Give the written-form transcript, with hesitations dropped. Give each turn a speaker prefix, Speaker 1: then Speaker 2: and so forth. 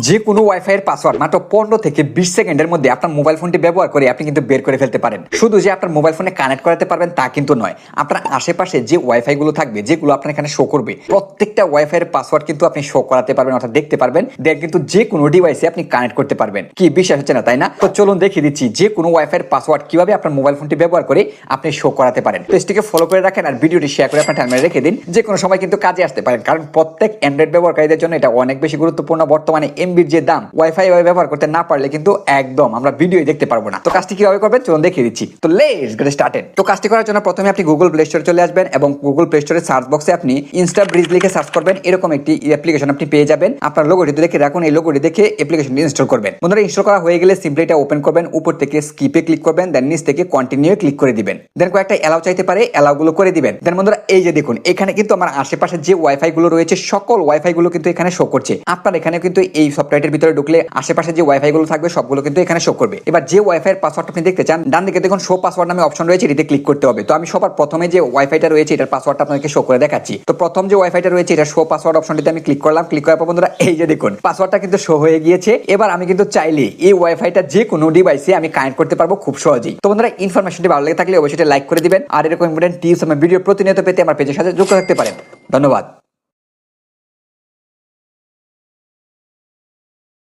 Speaker 1: যে কোনো ওয়াইফাই এর পাসওয়ার্ড মাত্র 15 থেকে 20 সেকেন্ডের মধ্যে আপনার মোবাইল ফোনটি ব্যবহার করে আপনি কিন্তু বের করে ফেলতে পারেন। শুধু যে আপনার মোবাইল ফোনে কানেক্ট করাতে পারবেন তা কিন্তু নয়, আপনার আশেপাশে যে ওয়াইফাই গুলো থাকবে যেগুলো আপনার এখানে শো করবে প্রত্যেকটা ওয়াইফাই এর পাসওয়ার্ড কিন্তু আপনি শো করাতে পারবেন, অর্থাৎ দেখতে পারবেন। দেন কিন্তু যে কোনো ডিভাইসে আপনি কানেক্ট করতে পারবেন। কি বিশ্বাস হচ্ছে না, তাই না? তো চলুন দেখিয়ে দিচ্ছি যে কোনো ওয়াইফাই এর পাসওয়ার্ড কিভাবে আপনার মোবাইল ফোনটি ব্যবহার করে আপনি শো করাতে পারেন। পেজটিকে ফলো করে রাখেন আর ভিডিওটি শেয়ার করে আপনার টাইমলাইনে রেখে দিন। যে কোনো সময় কিন্তু কাজে আসতে পারেন, কারণ প্রত্যেক অ্যান্ড্রয়েড ব্যবহারকারীদের জন্য এটা অনেক বেশি গুরুত্বপূর্ণ। বর্তমানে এমবির যে দাম, ওয়াইফাই ব্যবহার করতে না পারলে কিন্তু একদম আমরা ভিডিও দেখতে পারবো না। তো কাজটি কিভাবে করবেন চলুন দেখিয়ে দিচ্ছি। তো লেটস গেট স্টার্টেড। তো কাজটি করার জন্য প্রথমে আপনি গুগল প্লে স্টোরে চলে আসবেন এবং গুগল প্লে স্টোরে সার্চ বক্সে আপনি ইনস্টা ব্রিজ লিখে সার্চ করবেন। এরকম একটি অ্যাপ্লিকেশন আপনি পেয়ে যাবেন। আপনার লোগোটি দেখে রাখুন, এই লোগোটি দেখে অ্যাপ্লিকেশনটি ইনস্টল করবেন। বন্ধুরা, ইনস্টল করা হয়ে গেলে সিম্পলি এটা ওপেন করবেন, উপর থেকে স্কিপে ক্লিক করবেন, দেন নিচ থেকে কন্টিনিউ ক্লিক করে দিবেন। দেন কয়েকটা অ্যালাউ চাইতে পারে, অ্যালাউ গুলো করে দিবেন। দেন বন্ধুরা, এই যে দেখুন এখানে কিন্তু আমার আশেপাশে যে ওয়াইফাই গুলো রয়েছে সকল ওয়াইফাই গুলো কিন্তু এখানে শো করছে। আপনার এখানে কিন্তু এই সফটওয়্যারটির ভিতরে ঢুকলে আশেপাশে যে ওয়াইফাই গুলো থাকবে সবগুলো কিন্তু এখানে শো করবে। এবার যে ওয়াইফাই এর পাসওয়ার্ড আপনি দেখতে চান, ডান দিকে দেখুন শো পাসওয়ার্ড নামে অপশন রয়েছে, এটিতে ক্লিক করতে হবে। তো আমি সবার প্রথমে যে ওয়াইফাইটা রয়েছে এটার পাসওয়ার্ডটা আপনাদেরকে শো করে দেখাচ্ছি। তো প্রথম যে ওয়াইফাইটা রয়েছে এটা শো পাসওয়ার্ড অপশনটিতে আমি ক্লিক করলাম। ক্লিক করার পর বন্ধুরা এই যে দেখুন পাসওয়ার্ডটা কিন্তু শো হয়ে গিয়েছে। এবার আমি কিন্তু চাইলে এই ওয়াইফাইটা যে কোনো ডিভাইসে আমি কানেক্ট করতে পারবো খুব সহজেই। তো বন্ধুরা, ইনফরমেশনটি ভালো লেগে থাকলে অবশ্যই লাইক করে দিবেন আর এরকম ইম্পর্টেন্ট টিপস আমার ভিডিও প্রতিনিয়ত পেতে আমার পেজের সাথে যুক্ত থাকতে পারেন। ধন্যবাদ।